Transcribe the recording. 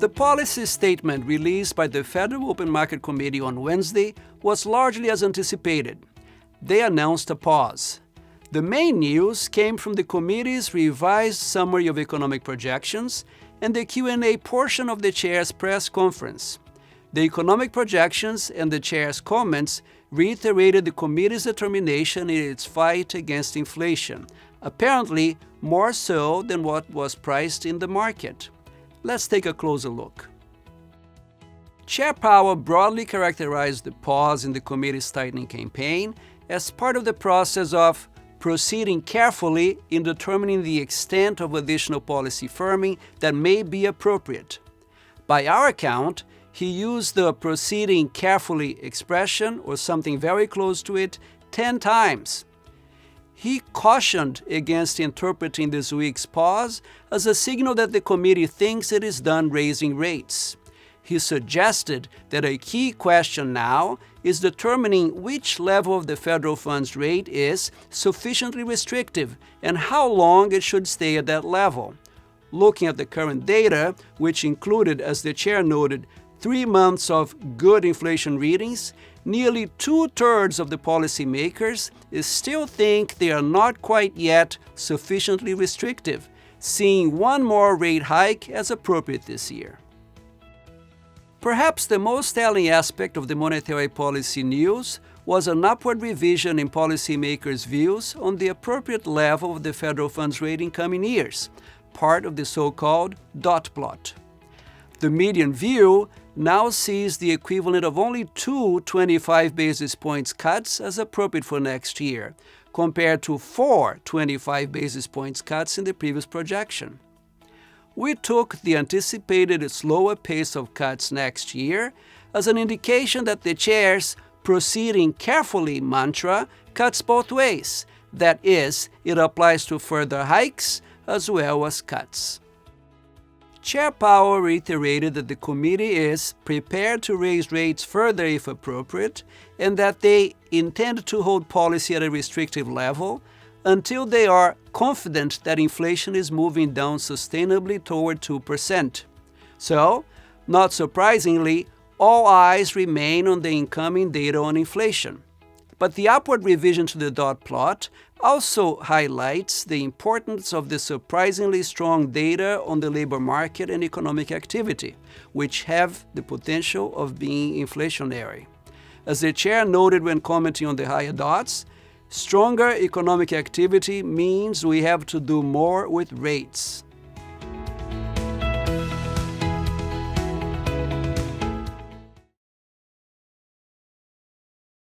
The policy statement released by the Federal Open Market Committee on Wednesday was largely as anticipated. They announced a pause. The main news came from the committee's revised summary of economic projections and the Q&A portion of the chair's press conference. The economic projections and the chair's comments reiterated the committee's determination in its fight against inflation, apparently more so than what was priced in the market. Let's take a closer look. Chair Powell broadly characterized the pause in the committee's tightening campaign as part of the process of proceeding carefully in determining the extent of additional policy firming that may be appropriate. By our account, he used the proceeding carefully expression, or something very close to it, 10 times. He cautioned against interpreting this week's pause as a signal that the committee thinks it is done raising rates. He suggested that a key question now is determining which level of the federal funds rate is sufficiently restrictive and how long it should stay at that level. Looking at the current data, which included, as the chair noted, 3 months of good inflation readings, nearly 2/3 of the policymakers still think they are not quite yet sufficiently restrictive, seeing one more rate hike as appropriate this year. Perhaps the most telling aspect of the monetary policy news was an upward revision in policymakers' views on the appropriate level of the federal funds rate in coming years, part of the so-called dot plot. The median view now sees the equivalent of only 2 25 basis points cuts as appropriate for next year, compared to 4 25 basis points cuts in the previous projection. We took the anticipated slower pace of cuts next year as an indication that the chair's proceeding carefully mantra cuts both ways. That is, it applies to further hikes as well as cuts. Chair Powell reiterated that the committee is prepared to raise rates further if appropriate, and that they intend to hold policy at a restrictive level until they are confident that inflation is moving down sustainably toward 2%. So, not surprisingly, all eyes remain on the incoming data on inflation. But the upward revision to the dot plot also highlights the importance of the surprisingly strong data on the labor market and economic activity, which have the potential of being inflationary. As the chair noted when commenting on the higher dots, stronger economic activity means we have to do more with rates.